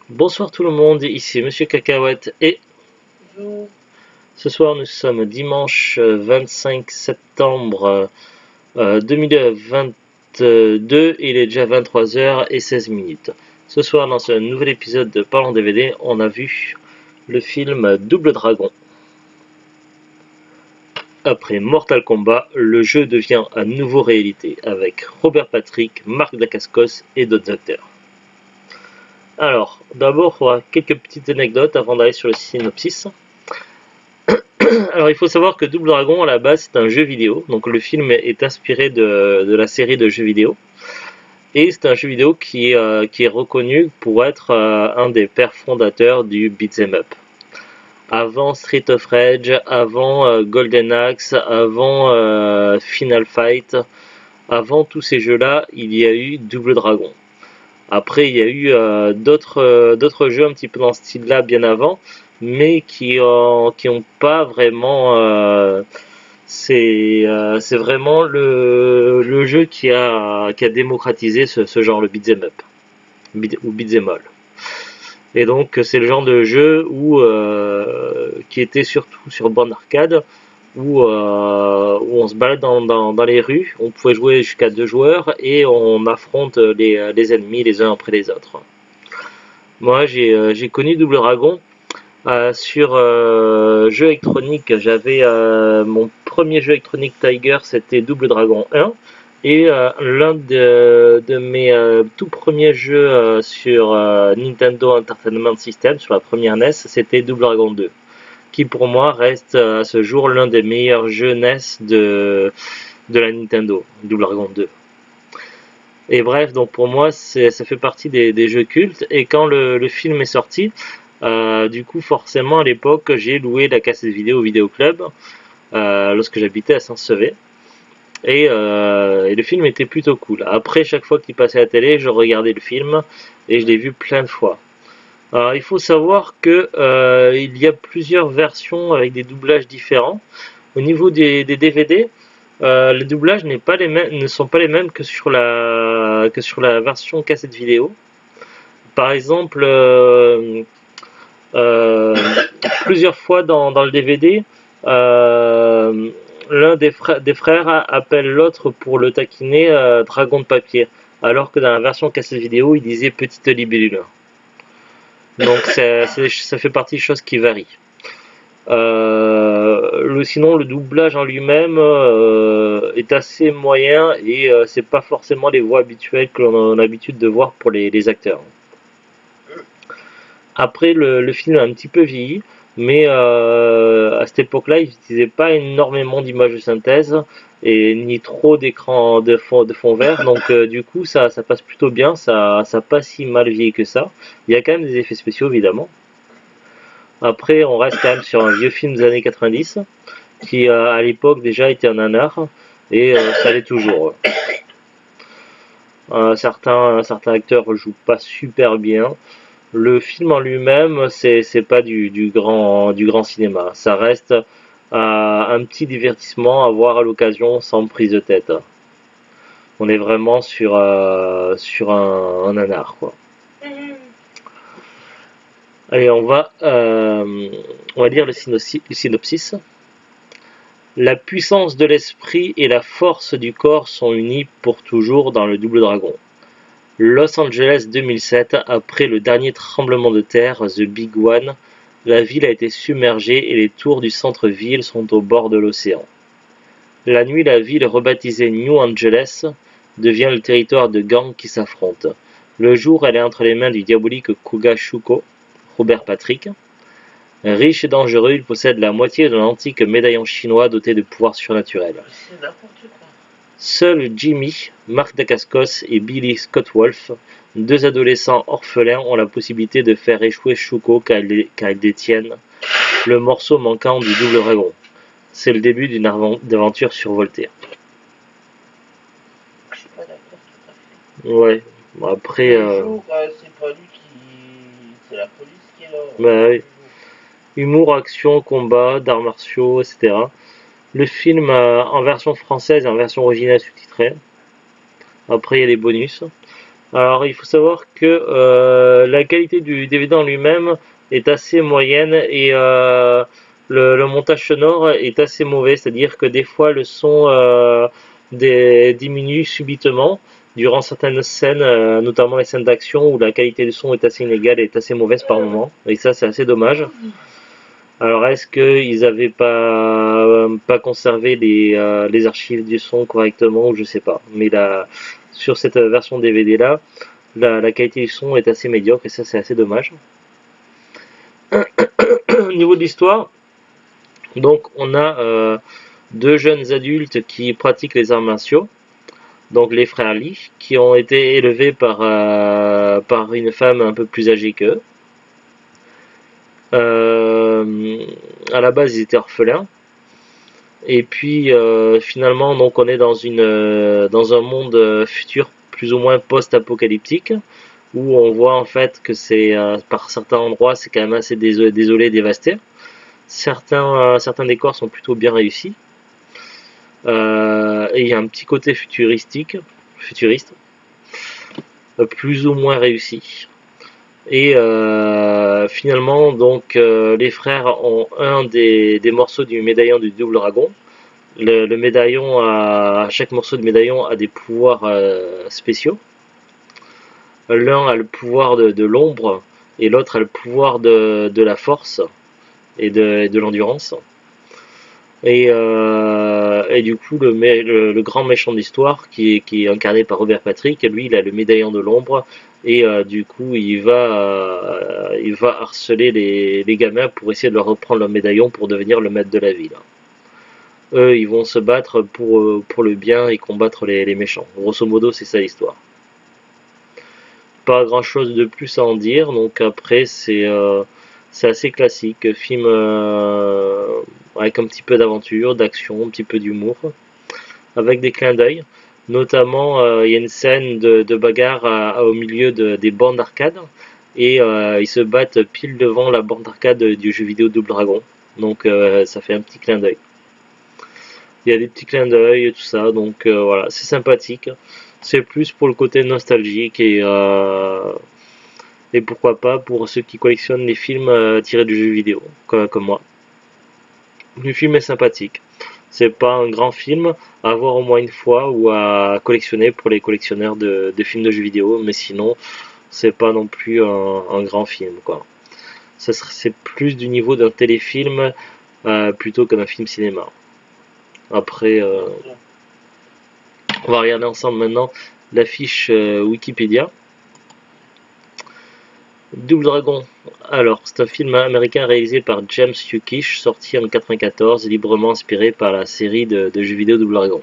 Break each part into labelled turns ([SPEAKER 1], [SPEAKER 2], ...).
[SPEAKER 1] Bonsoir tout le monde, ici Monsieur Cacahuète et
[SPEAKER 2] Bonjour.
[SPEAKER 1] ce soir nous sommes dimanche 25 septembre 2022 et il est déjà 23h16. Ce soir dans ce nouvel épisode de Parlons DVD, on a vu le film Double Dragon. Après Mortal Kombat, le jeu devient à nouveau réalité avec Robert Patrick, Marc Dacascos et d'autres acteurs. Alors, d'abord, on va quelques petites anecdotes avant d'aller sur le synopsis. Alors, il faut savoir que Double Dragon, à la base, c'est un jeu vidéo. Donc, le film est inspiré de la série de jeux vidéo. Et c'est un jeu vidéo qui est reconnu pour être un des pères fondateurs du beat'em up. Avant Street of Rage, avant Golden Axe, avant Final Fight, avant tous ces jeux-là, il y a eu Double Dragon. Après, il y a eu d'autres jeux un petit peu dans ce style-là bien avant, mais qui ont pas vraiment. C'est vraiment le jeu qui a démocratisé ce genre, le beat'em up ou beat'em all. Et donc, c'est le genre de jeu qui était surtout sur borne arcade, où on se balade dans les rues, on pouvait jouer jusqu'à 2 joueurs et on affronte les ennemis les uns après les autres. Moi j'ai connu Double Dragon sur jeu électronique. J'avais mon premier jeu électronique Tiger, c'était Double Dragon 1. Et l'un de mes tout premiers jeux sur Nintendo Entertainment System, sur la première NES, c'était Double Dragon 2, qui pour moi reste à ce jour l'un des meilleurs jeux NES de la Nintendo, Double Dragon 2. Et bref, donc pour moi, ça fait partie des jeux cultes. Et quand le film est sorti, du coup, forcément, à l'époque, j'ai loué la cassette vidéo au Vidéo Club lorsque j'habitais à Saint-Sevé. Et le film était plutôt cool. Après, chaque fois qu'il passait à la télé, je regardais le film et je l'ai vu plein de fois. Alors, il faut savoir que il y a plusieurs versions avec des doublages différents. Au niveau des DVD, les doublages ne sont pas les mêmes que sur la version cassette vidéo. Par exemple, euh, plusieurs fois dans le DVD, l'un des frères appelle l'autre pour le taquiner dragon de papier, alors que dans la version cassette vidéo, il disait petite libellule. Donc ça fait partie des choses qui varient. Sinon, le doublage en lui-même est assez moyen et c'est pas forcément les voix habituelles que l'on a l'habitude de voir pour les acteurs. Après, le film a un petit peu vieilli, mais à cette époque-là, il n'utilisait pas énormément d'images de synthèse et ni trop d'écran de fond vert, donc du coup ça passe plutôt bien, ça pas si mal vieilli que ça. Il y a quand même des effets spéciaux évidemment. Après, on reste quand même sur un vieux film des années 90 qui à l'époque déjà était un nanar et ça l'est toujours. Certains acteurs jouent pas super bien. Le film en lui-même, c'est pas du grand cinéma. Ça reste un petit divertissement à voir à l'occasion sans prise de tête. On est vraiment sur un nanar, quoi. Allez, on va lire le synopsis. La puissance de l'esprit et la force du corps sont unies pour toujours dans le Double Dragon. Los Angeles 2007, après le dernier tremblement de terre, The Big One, la ville a été submergée et les tours du centre-ville sont au bord de l'océan. La nuit, la ville rebaptisée New Angeles devient le territoire de gangs qui s'affrontent. Le jour, elle est entre les mains du diabolique Koga Shuko, Robert Patrick. Riche et dangereux, il possède la moitié de l'antique médaillon chinois doté de pouvoirs surnaturels.
[SPEAKER 2] C'est n'importe quoi.
[SPEAKER 1] Seuls Jimmy, Marc Dacascos et Billy Scott Wolf, deux adolescents orphelins, ont la possibilité de faire échouer Shuko car ils détiennent le morceau manquant du Double Dragon. C'est le début d'une aventure survoltée.
[SPEAKER 2] Je suis pas d'accord tout à fait.
[SPEAKER 1] Ouais, bon, après...
[SPEAKER 2] Le jour, c'est pas lui qui. C'est la police qui est là.
[SPEAKER 1] Bah oui. Humour, action, combat, d'arts martiaux, etc. Le film en version française et en version originale sous-titrée. Après, il y a les bonus. Alors, il faut savoir que la qualité du DVD en lui-même est assez moyenne et le montage sonore est assez mauvais, c'est-à-dire que des fois le son diminue subitement durant certaines scènes, notamment les scènes d'action où la qualité du son est assez inégale et est assez mauvaise par moment, et ça c'est assez dommage. Alors est-ce qu'ils n'avaient pas conservé les archives du son correctement ou je sais pas, mais sur cette version DVD là, la qualité du son est assez médiocre et ça c'est assez dommage. Au niveau de l'histoire, donc on a deux jeunes adultes qui pratiquent les arts martiaux, donc les frères Lee, qui ont été élevés par une femme un peu plus âgée qu'eux. À la base ils étaient orphelins. Et puis finalement donc on est dans un monde futur plus ou moins post-apocalyptique où on voit en fait que c'est par certains endroits c'est quand même assez désolé, dévasté. Certains décors sont plutôt bien réussis. Et il y a un petit côté futuriste, plus ou moins réussi. Et finalement, donc, les frères ont un des morceaux du médaillon du double dragon. Le médaillon, chaque morceau de médaillon a des pouvoirs spéciaux. L'un a le pouvoir de l'ombre et l'autre a le pouvoir de la force et de l'endurance. Et du coup, le grand méchant de l'histoire, qui est incarné par Robert Patrick, lui, il a le médaillon de l'ombre, et du coup, il va harceler les gamins pour essayer de leur reprendre leur médaillon pour devenir le maître de la ville. Eux, ils vont se battre pour le bien et combattre les méchants. Grosso modo, c'est ça l'histoire. Pas grand chose de plus à en dire, donc après, c'est assez classique, film avec un petit peu d'aventure, d'action, un petit peu d'humour, avec des clins d'œil. Notamment, il y a une scène de bagarre au milieu des bornes d'arcade, et ils se battent pile devant la borne d'arcade du jeu vidéo Double Dragon. Donc ça fait un petit clin d'œil. Il y a des petits clins d'œil et tout ça, donc voilà, c'est sympathique. C'est plus pour le côté nostalgique et pourquoi pas pour ceux qui collectionnent les films tirés du jeu vidéo, comme moi. Le film est sympathique. C'est pas un grand film à voir au moins une fois ou à collectionner pour les collectionneurs de films de jeux vidéo, mais sinon c'est pas non plus un grand film quoi. C'est plus du niveau d'un téléfilm plutôt que d'un film cinéma. Après, on va regarder ensemble maintenant la fiche Wikipédia. Double Dragon. Alors, c'est un film américain réalisé par James Yukish, sorti en 1994, librement inspiré par la série de jeux vidéo Double Dragon.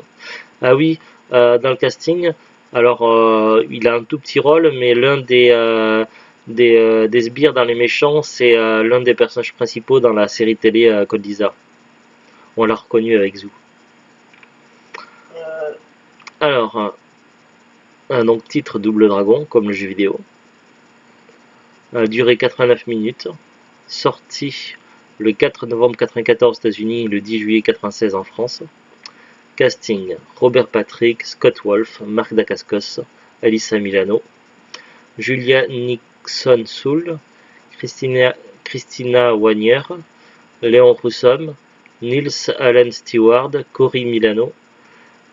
[SPEAKER 1] Ah oui, dans le casting, alors il a un tout petit rôle, mais l'un des sbires dans les méchants, c'est l'un des personnages principaux dans la série télé Code Lisa. On l'a reconnu avec Zou. Alors, donc titre Double Dragon, comme le jeu vidéo. Durée 89 minutes. Sorti le 4 novembre 1994 aux États-Unis et le 10 juillet 1996 en France. Casting Robert Patrick, Scott Wolf, Mark Dacascos, Alyssa Milano, Julia Nickson-Soul, Christina Wagner, Léon Roussom, Nils Allen Stewart, Cory Milano,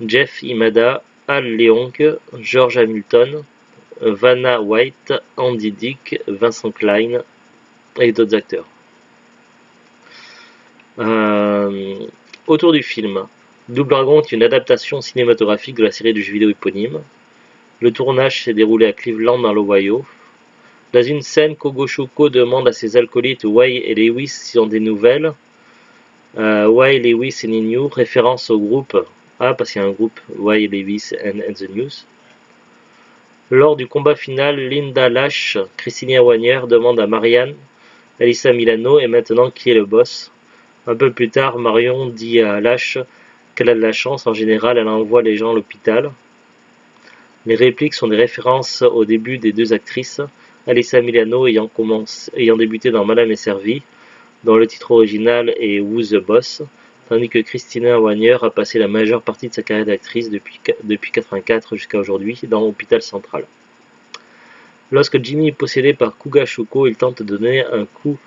[SPEAKER 1] Jeff Imada, Al Leong, George Hamilton, Vanna White, Andy Dick, Vincent Klein et d'autres acteurs. Autour du film, Double Dragon est une adaptation cinématographique de la série de jeux vidéo éponyme. Le tournage s'est déroulé à Cleveland dans l'Ohio. Dans une scène, Kogo Shoko demande à ses acolytes Wai et Lewis s'ils ont des nouvelles. Wai, Lewis et Ninyu, référence au groupe. Parce qu'il y a un groupe Wai, Lewis and the News. Lors du combat final, Linda Lash, Christina Wagner demande à Marianne, Alyssa Milano et maintenant qui est le boss. Un peu plus tard, Marion dit à Lash qu'elle a de la chance, en général elle envoie les gens à l'hôpital. Les répliques sont des références au début des deux actrices, Alyssa Milano ayant débuté dans Madame est servie, dont le titre original est Who's the Boss, tandis que Christina Wagner a passé la majeure partie de sa carrière d'actrice depuis 1984 jusqu'à aujourd'hui dans Hôpital Central. Lorsque Jimmy est possédé par Kuga Shuko, il tente de donner un coup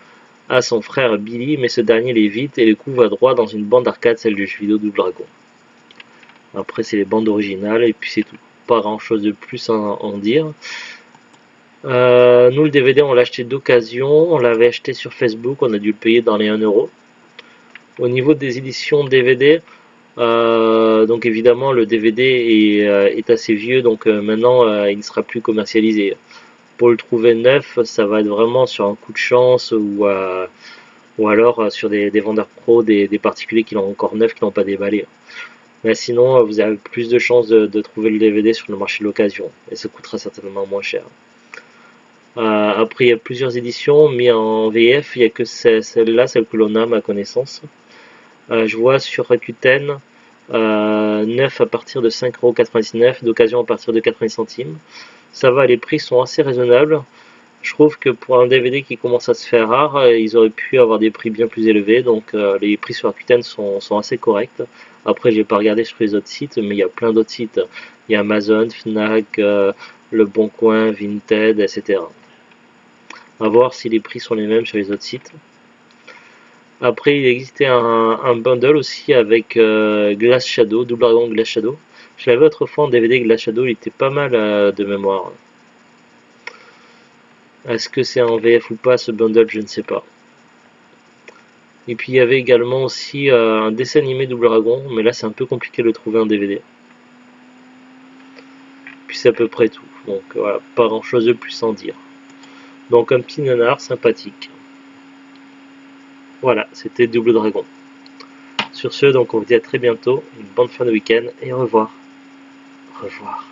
[SPEAKER 1] à son frère Billy, mais ce dernier l'évite et le coup va droit dans une bande arcade, celle du jeu vidéo Double Dragon. Après, c'est les bandes originales et puis c'est tout. Pas grand chose de plus à en dire. Nous, le DVD, on l'a acheté d'occasion. On l'avait acheté sur Facebook. On a dû le payer dans les 1€. Au niveau des éditions DVD, donc évidemment, le DVD est assez vieux. Donc maintenant, il ne sera plus commercialisé. Pour le trouver neuf, ça va être vraiment sur un coup de chance ou alors sur des vendeurs pros, des particuliers qui l'ont encore neuf, qui l'ont pas déballé. Mais sinon, vous avez plus de chances de trouver le DVD sur le marché de l'occasion. Et ça coûtera certainement moins cher. Après, il y a plusieurs éditions, mais en VF, il n'y a que celle-là, celle que l'on a à ma connaissance. Je vois sur Rakuten, neuf à partir de 5,99€, d'occasion à partir de 80 centimes. Ça va, les prix sont assez raisonnables. Je trouve que pour un DVD qui commence à se faire rare, ils auraient pu avoir des prix bien plus élevés, donc les prix sur Rakuten sont assez corrects. Après, j'ai pas regardé sur les autres sites, mais il y a plein d'autres sites. Il y a Amazon, Fnac, Le Bon Coin, Vinted, etc. À voir si les prix sont les mêmes sur les autres sites. Après, il existait un bundle aussi avec Glass Shadow, Double Dragon Glass Shadow. Je l'avais autrefois en DVD Glass Shadow, il était pas mal de mémoire. Est-ce que c'est en VF ou pas ce bundle, je ne sais pas. Et puis il y avait également aussi un dessin animé Double Dragon, mais là c'est un peu compliqué de le trouver en DVD. Puis c'est à peu près tout, donc voilà, pas grand chose de plus à dire. Donc un petit nanar sympathique. Voilà, c'était Double Dragon. Sur ce, donc on vous dit à très bientôt, une bonne fin de week-end et au revoir. Au revoir.